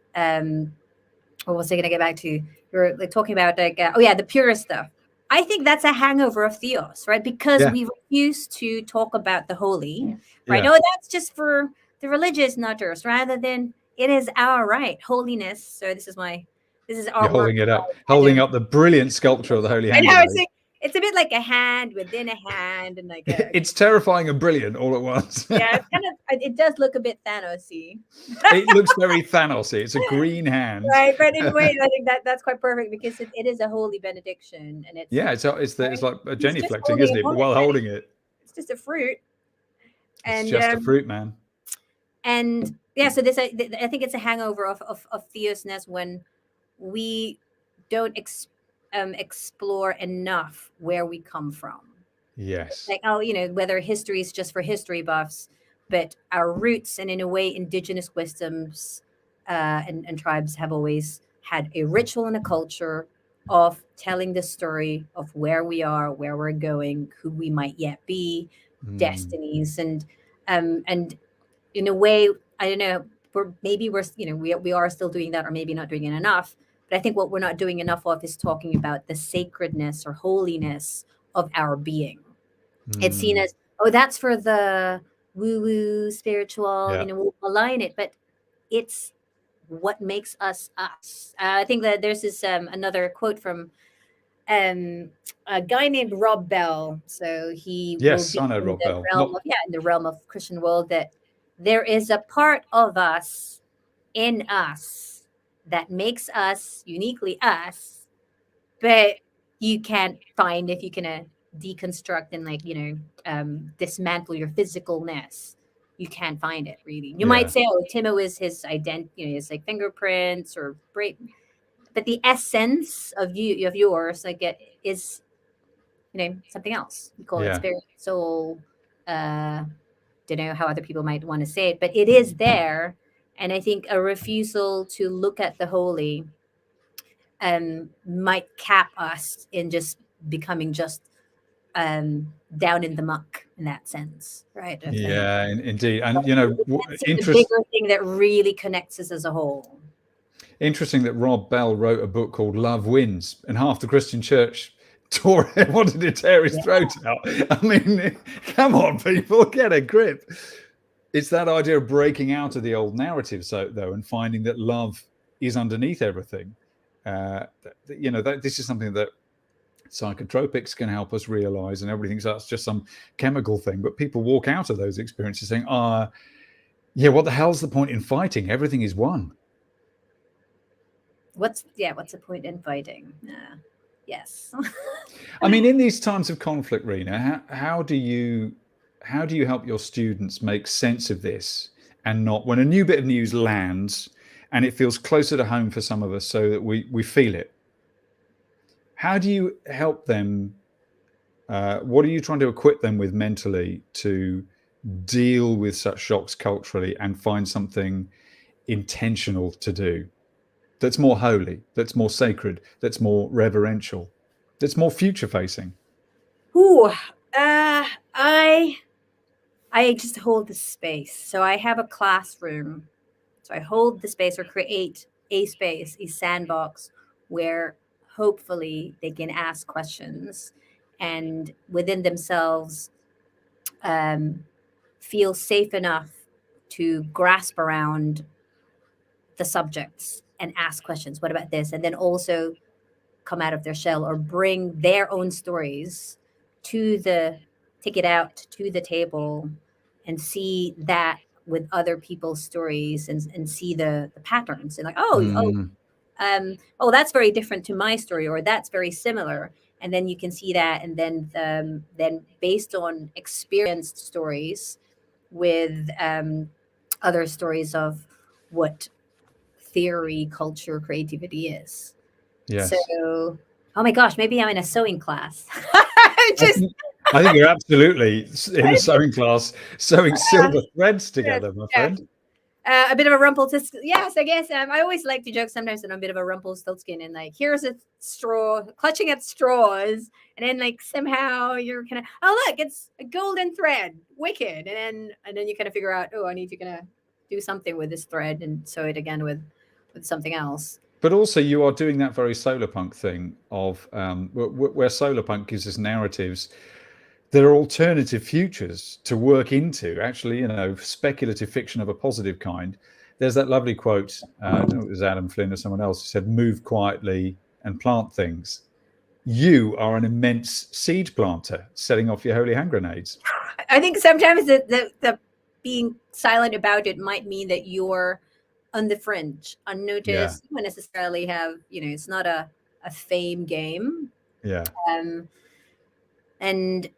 what was I going to get back to? You're, like, talking about, like, the purest stuff. I think that's a hangover of theos, right? Because Yeah. we refuse to talk about the holy, right? Yeah. Oh, that's just for the religious nutters, rather than it is our right, holiness. So this is You're artwork. holding it up, holding up the brilliant sculpture of the Holy I know Handgrenades. it's a bit like a hand within a hand, and like a It's terrifying and brilliant all at once. yeah, it's kind of it does look a bit Thanos-y. It looks very Thanos-y. It's a green hand. Right, but in a way, I think that's quite perfect because it is a holy benediction, and it's Yeah, it's like a he's just genuflecting, holding isn't it it? on But it, while and holding it, it's just a fruit, it's and just a fruit, man. and yeah, so this I think it's a hangover of theosness when we don't explore enough where we come from. Yes. Like, oh, whether history is just for history buffs, but our roots and in a way indigenous wisdoms and tribes have always had a ritual and a culture of telling the story of where we are, where we're going, who we might yet be, Mm. destinies, and in a way, I don't know, we are still doing that, or maybe not doing it enough. But I think what we're not doing enough of is talking about the sacredness or holiness of our being. It's seen Mm. as, oh, that's for the woo woo spiritual, Yeah. we'll align it, but it's what makes us us. I think that there's this another quote from a guy named Rob Bell. So he will Yes, be I know in Rob the Bell. realm Not of, in the realm of Christian world, that there is a part of us in us that makes us uniquely us, but you can't find if you can deconstruct and dismantle your physicalness. You can't find it really. You might yeah. say, oh, Timo is his identity, his like fingerprints or break, but the essence of yours, like it is, something else. You call it Yeah. spirit, soul. Don't know how other people might want to say it, but it is there. And I think a refusal to look at the holy might cap us in just becoming just down in the muck in that sense, right? Of thing. Yeah, indeed. And Let's see the bigger thing that really connects us as a whole. interesting that Rob Bell wrote a book called Love Wins, and half the Christian church wanted to tear his throat out. I mean, come on, people, get a grip. It's that idea of breaking out of the old narrative, though, and finding that love is underneath everything. This is something that psychotropics can help us realize, and everybody thinks that's just some chemical thing. But people walk out of those experiences saying, yeah, what the hell's the point in fighting? Everything is one. What's the point in fighting? Yes. I mean, in these times of conflict, Rina, how do you help your students make sense of this, and not when a new bit of news lands and it feels closer to home for some of us, so that we feel it? How do you help them? What are you trying to equip them with mentally to deal with such shocks culturally and find something intentional to do that's more holy, that's more sacred, that's more reverential, that's more future facing? Ooh, I just hold the space. So I have a classroom. So I hold the space or create a space, a sandbox where hopefully they can ask questions and within themselves feel safe enough to grasp around the subjects and ask questions. What about this? And then also come out of their shell or bring their own stories take it out to the table and see that with other people's stories and see the patterns and like, Mm, oh, that's very different to my story, or that's very similar. And then you can see that. And then based on experienced stories with other stories of what theory, culture, creativity is. So, yes. oh my gosh, maybe I'm in a sewing class. I Just think, I think you're absolutely in a sewing class, sewing silver threads yeah, together, my yeah. friend. A bit of a Rumpelstiltskin. Yes, I guess. I always like to joke sometimes that I'm a bit of a Rumpelstiltskin, and like, here's a straw, clutching at straws, and then like somehow you're kind of, oh look, it's a golden thread, wicked, and then you kind of figure out, oh, I need to kind of do something with this thread and sew it again with something else. But also, you are doing that very solarpunk thing of where solarpunk gives us narratives that are alternative futures to work into. Actually, speculative fiction of a positive kind. There's that lovely quote. I don't know if it was Adam Flynn or someone else who said, "Move quietly and plant things." You are an immense seed planter, setting off your holy hand grenades. I think sometimes the being silent about it might mean that you're on the fringe, Yeah, unnoticed. You don't necessarily have, it's not a fame game. yeah, And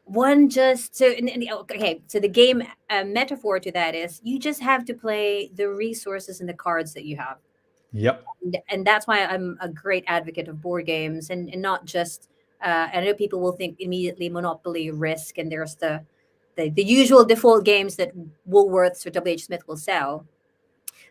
one just so okay, so the game metaphor to that is you just have to play the resources and the cards that you have. yep, And that's why I'm a great advocate of board games, and not just I know people will think immediately Monopoly, Risk, and there's the usual default games that Woolworths or WH Smith will sell,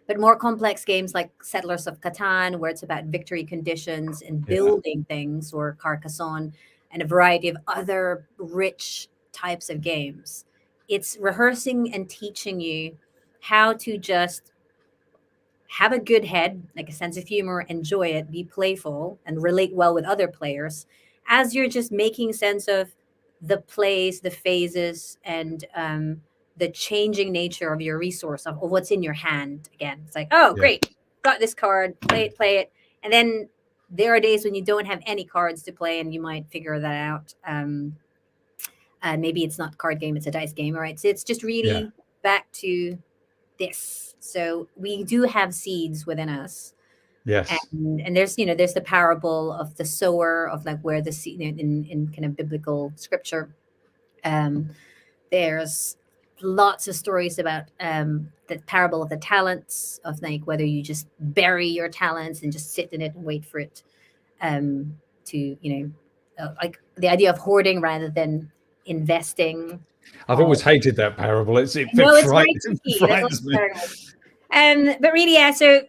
but more complex games like Settlers of Catan, where it's about victory conditions and yeah, building things, or Carcassonne, and a variety of other rich types of games. It's rehearsing and teaching you how to just have a good head, like a sense of humor, enjoy it, be playful, and relate well with other players as you're just making sense of the plays, the phases, and the changing nature of your resource, of what's in your hand. Again, it's like, oh, yeah, great, got this card, play it. And then there are days when you don't have any cards to play, and you might figure that out. Maybe it's not a card game, it's a dice game. All right. So it's just yeah. really back to this. So we do have seeds within us, Yes, and there's the parable of the sower, of like where the seed in kind of biblical scripture. Um, there's lots of stories about the parable of the talents, of like whether you just bury your talents and just sit in it and wait for it to like the idea of hoarding rather than investing. I've always hated that parable. It No, it's very tricky. That's frightens what's me. but really, yeah. So,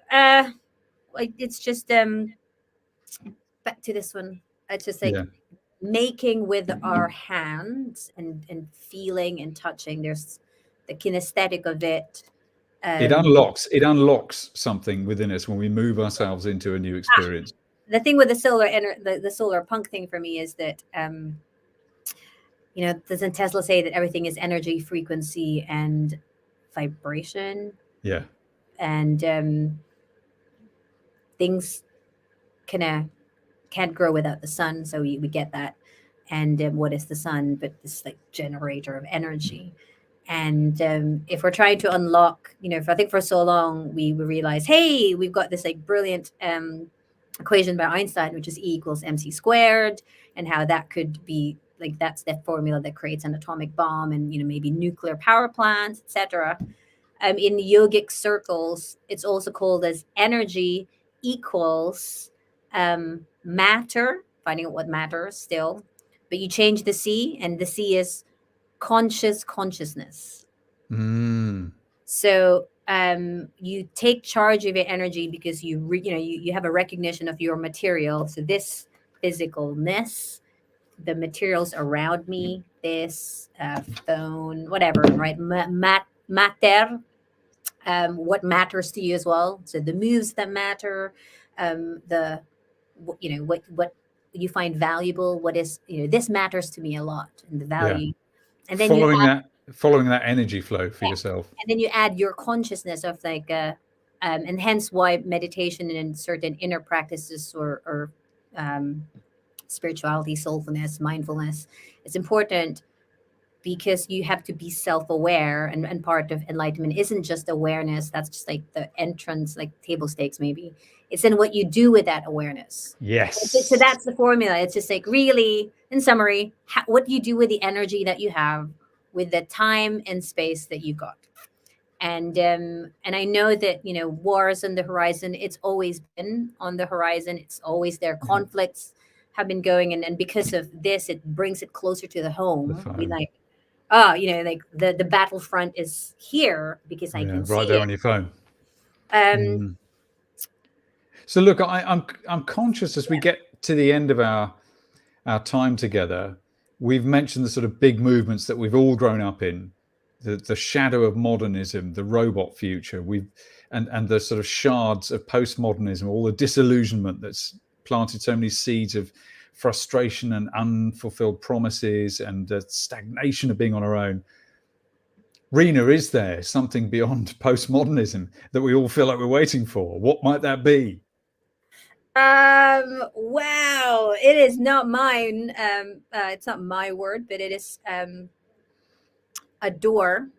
like, it's just back to this one. It's just like Yeah, making with our hands, and feeling and touching. There's the kinesthetic of it. it Um, unlocks something within us when we move ourselves into a new experience. the thing with the the solar punk thing for me is that doesn't Tesla say that everything is energy, frequency, and vibration, Yeah, and things kind of can't grow without the sun, so we get that. And what is the sun but this like generator of energy? And if we're trying to unlock, if I think for so long we realize, hey, we've got this like brilliant equation by Einstein, which is E equals mc squared, and how that could be like, that's the formula that creates an atomic bomb, and maybe nuclear power plants, etc. In yogic circles, it's also called as energy equals matter, finding out what matters still. But you change the C, and the C is consciousness. mm, So you take charge of your energy because you have a recognition of your material. So this physicalness, the materials around me, this phone, whatever, right? Matter, what matters to you as well. So the moves that matter, the what you find valuable, what is this matters to me a lot, and the yeah. value. And then you Following add, that energy flow for yourself. and then you add your consciousness of like and hence why meditation and certain inner practices, or spirituality, soulfulness, mindfulness, it's important, because you have to be self-aware, and part of enlightenment isn't just awareness. That's just like the entrance, like table stakes maybe. It's in what you do with that awareness. So Yes. that's the formula. It's just like, really, in summary, what you do with the energy that you have, with the time and space that you got. And I know that wars on the horizon. It's always been on the horizon. It's always there. Yeah. Conflicts have been going, and because of this, it brings it closer to the The home. We phone. like, like the battlefront is here because I Yeah, can right see there it. on your phone. Um, Mm. So look, I'm conscious as we get to the end of our time together. We've mentioned the sort of big movements that we've all grown up in, the shadow of modernism, the robot future, and the sort of shards of postmodernism, all the disillusionment that's planted so many seeds of frustration and unfulfilled promises and the stagnation of being on our own. Rina, is there something beyond postmodernism that we all feel like we're waiting for? What might that be? Wow, it is not mine. It's not my word, but it is a door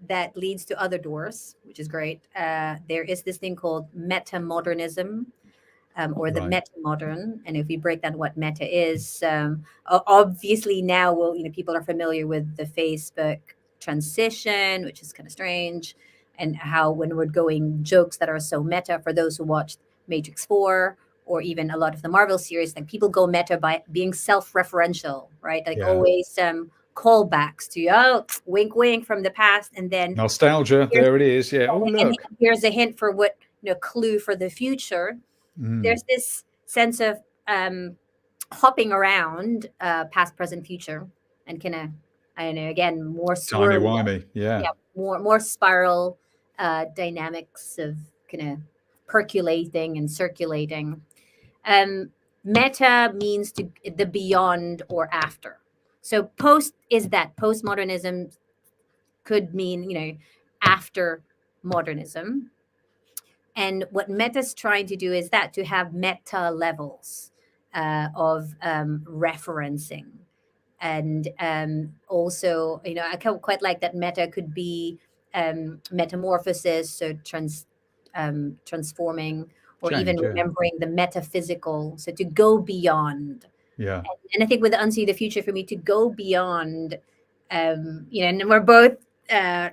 that leads to other doors, which is great. There is this thing called metamodernism, or the Right. meta modern. And if we break down what meta is, obviously now people are familiar with the Facebook transition, which is kind of strange, and how when we're going jokes that are so meta for those who watched Matrix 4 or even a lot of the Marvel series, like people go meta by being self-referential, right? Like Yeah. always callbacks to wink wink from the past, and then Nostalgia. here's, There it is. Yeah. Oh, and look. here's a hint for what clue for the future. There's this sense of hopping around past, present, future, and kind of, I don't know, again, more Timey swirly, wimey. Yeah. yeah, more spiral dynamics of kind of percolating and circulating. Um, Meta means to the beyond or after. So post is that postmodernism could mean after modernism. And what Meta's trying to do is that to have meta levels of referencing. And also, I quite like that meta could be metamorphosis, so transforming, or even Change. Yeah. remembering the metaphysical. So to go beyond. Yeah. And I think with Unsee the future, for me to go beyond, and we're both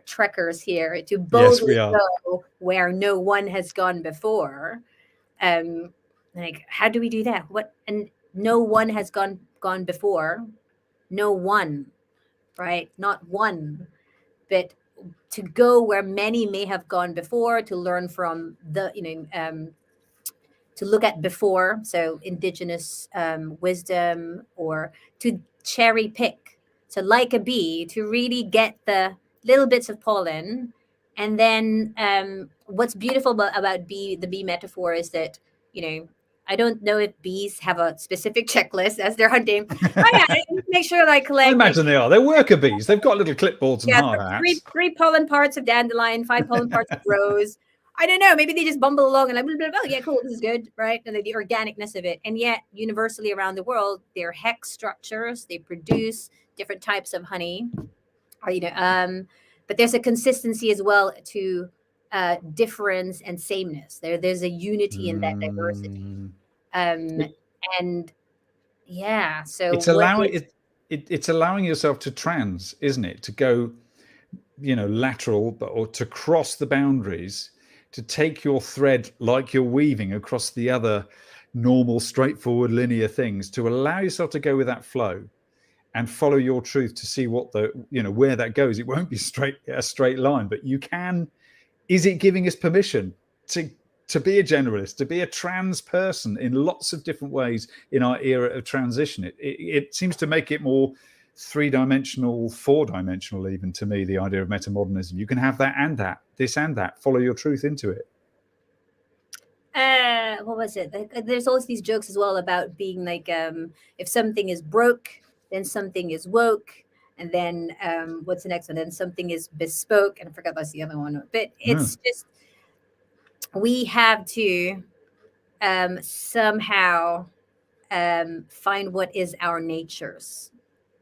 trekkers here, to Yes, we boldly are. go where no one has gone before. Um, like, how do we do that? What? And no one has gone before. No one, right? Not one, but to go where many may have gone before, to learn from to look at before, so indigenous wisdom, or to cherry pick. So, like a bee, to really get the little bits of pollen. And then what's beautiful about the bee metaphor is that, I don't know if bees have a specific checklist as they're hunting. Oh, yeah, I need to make sure that I I collect imagine they are. They're worker bees. They've got little clipboards and yeah, hard three hats. three pollen parts of dandelion, 5 pollen parts of rose. I don't know. Maybe they just bumble along and like, blah, blah, blah, oh yeah, cool, this is good, right? And the organicness of it. And yet, universally around the world, they're hex structures. They produce different types of honey, or but there's a consistency as well to difference and sameness. There's a unity in that diversity. Mm. Um, and yeah, so It's what allowing is it's allowing yourself to trans, isn't it? To go, lateral, or to cross the boundaries, to take your thread like you're weaving across the other normal, straightforward, linear things, to allow yourself to go with that flow and follow your truth, to see what where that goes. It won't be a straight line, but you can. Is it giving us permission to be a generalist, to be a trans person in lots of different ways in our era of transition? It seems to make it more three-dimensional, four-dimensional, even, to me, the idea of metamodernism. You can have that and that, this and that, follow your truth into it. what was it? There's always these jokes as well about being like, if something is broke, then something is woke, and then what's the next one? Then something is bespoke, and I forgot what's the other one. But it's just, we have to somehow find what is our natures.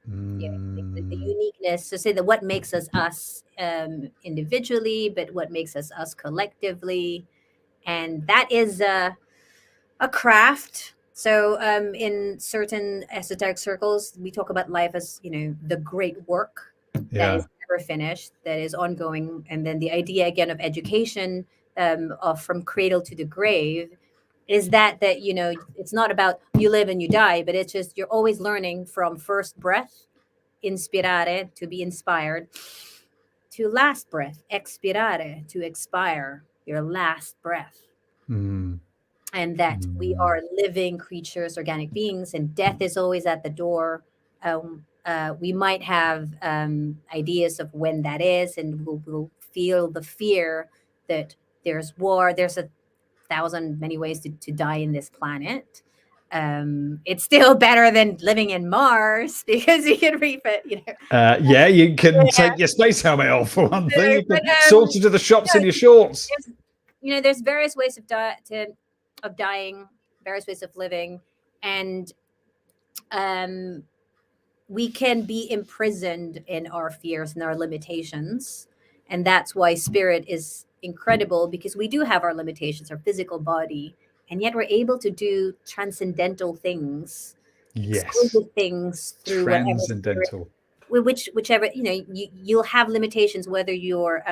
Yeah, the uniqueness. So say that what makes us individually, but what makes us collectively, and that is a craft. So in certain esoteric circles, we talk about life as the great work that Yeah. is never finished, that is ongoing, and then the idea again of education, of from cradle to the grave, is that it's not about you live and you die, but it's just you're always learning from first breath, inspirare, to be inspired, to last breath, expirare, to expire, your last breath. Mm. And that we are living creatures, organic beings, and death is always at the door. we might have ideas of when that is, and we'll feel the fear that there's war. There's 1,000 many ways to die in this planet. It's still better than living in Mars because you can refit, Yeah, you can take your space helmet off for one thing. You can saunter to the shops in your shorts. There's various ways of dying, various ways of living, and we can be imprisoned in our fears and our limitations, and that's why spirit is incredible, because we do have our limitations, our physical body, and yet we're able to do transcendental things, exquisite things through Transcendental. whichever you'll have limitations, whether you're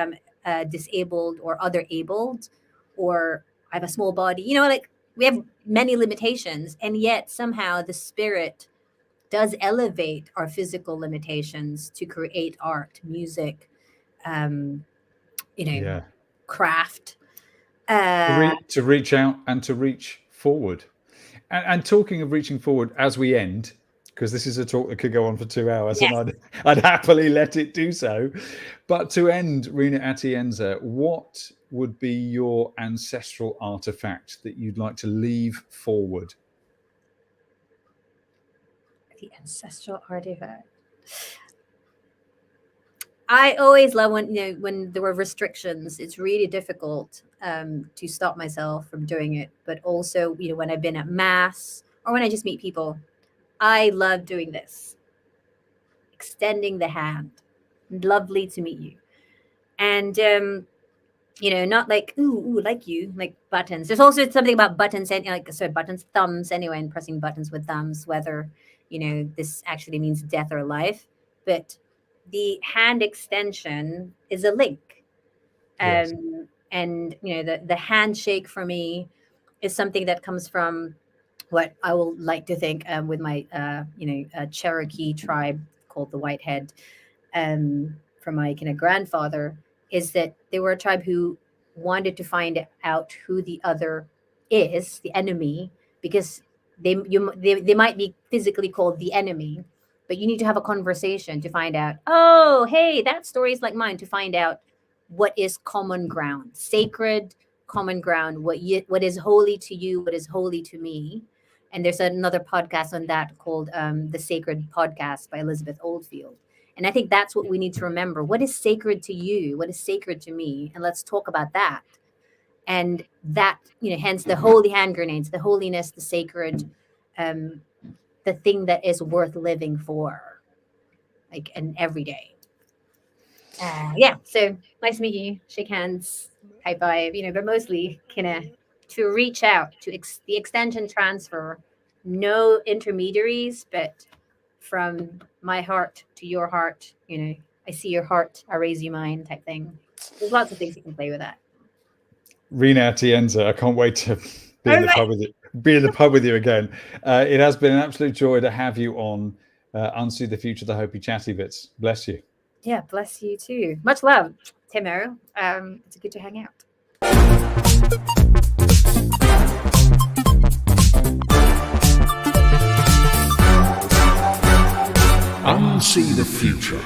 disabled or other abled, or I have a small body, like we have many limitations, and yet somehow the spirit does elevate our physical limitations to create art, music, craft. To reach out and to reach forward. And talking of reaching forward as we end, because this is a talk that could go on for 2 hours, Yes. and I'd happily let it do so. But to end, Rina Atienza, what would be your ancestral artifact that you'd like to leave forward? The ancestral artifact. I always love when there were restrictions. It's really difficult to stop myself from doing it. But also, when I've been at mass or when I just meet people, I love doing this. Extending the hand. Lovely to meet you. And not like ooh, like you, like buttons. There's also something about buttons and buttons, thumbs anyway, and pressing buttons with thumbs, whether this actually means death or life. But the hand extension is a link. Yes. And the handshake for me is something that comes from what I will like to think with my Cherokee tribe called the Whitehead, from my kind of grandfather, is that they were a tribe who wanted to find out who the other is, the enemy, because they might be physically called the enemy, but you need to have a conversation to find out, oh, hey, that story is like mine, to find out what is common ground, sacred common ground, what is holy to you, what is holy to me. And there's another podcast on that called The Sacred Podcast by Elizabeth Oldfield. And I think that's what we need to remember. What is sacred to you? What is sacred to me? And let's talk about that. And that, hence the holy hand grenades, the holiness, the sacred, the thing that is worth living for, like an everyday. So nice to meet you. Shake hands, high five, but mostly kind of to reach out to the extension transfer, no intermediaries, but from my heart to your heart, I see your heart, I raise you mine type thing. There's lots of things you can play with that. Rina Atienza, I can't wait to be in the pub with you again. It has been an absolute joy to have you on Unsee the Future, the Hopeychattybits. Bless you. Yeah, bless you too. Much love, Timo. It's good to hang out. Unsee the Future.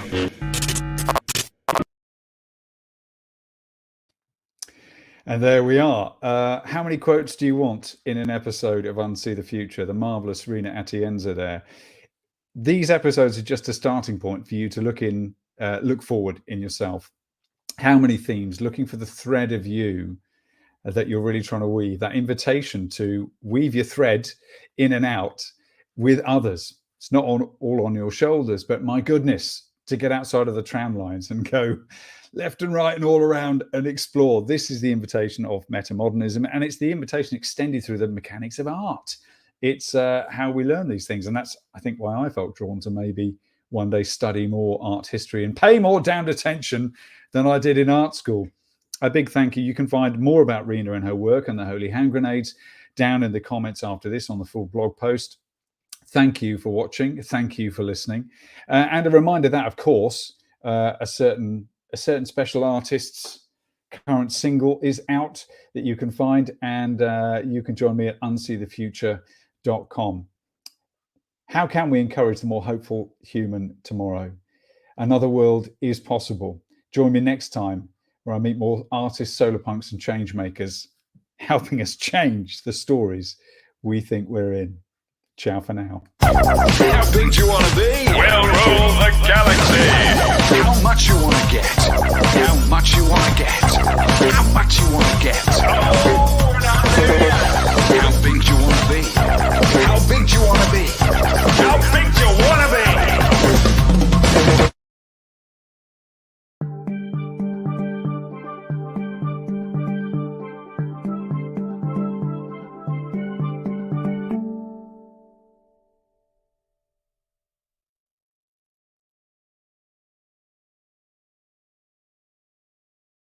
And there we are. How many quotes do you want in an episode of Unsee the Future? The marvelous Rina Atienza there. These episodes are just a starting point for you to look forward in yourself. How many themes? Looking for the thread of you that you're really trying to weave. That invitation to weave your thread in and out with others. It's not all on your shoulders, but my goodness, to get outside of the tram lines and go left and right and all around and explore. This is the invitation of metamodernism, and it's the invitation extended through the mechanics of art. It's how we learn these things, and that's, I think, why I felt drawn to maybe one day study more art history and pay more damned attention than I did in art school. A big thank you. You can find more about Rina and her work and the Holy Handgrenades down in the comments after this on the full blog post. Thank you for watching. Thank you for listening. And a reminder that, of course, a certain special artist's current single is out that you can find, and you can join me at unseethefuture.com. How can we encourage the more hopeful human tomorrow? Another world is possible. Join me next time where I meet more artists, solarpunks and changemakers, helping us change the stories we think we're in. Ciao for now. How big do you want to be? We'll rule the galaxy. How much you want to get? How much you want to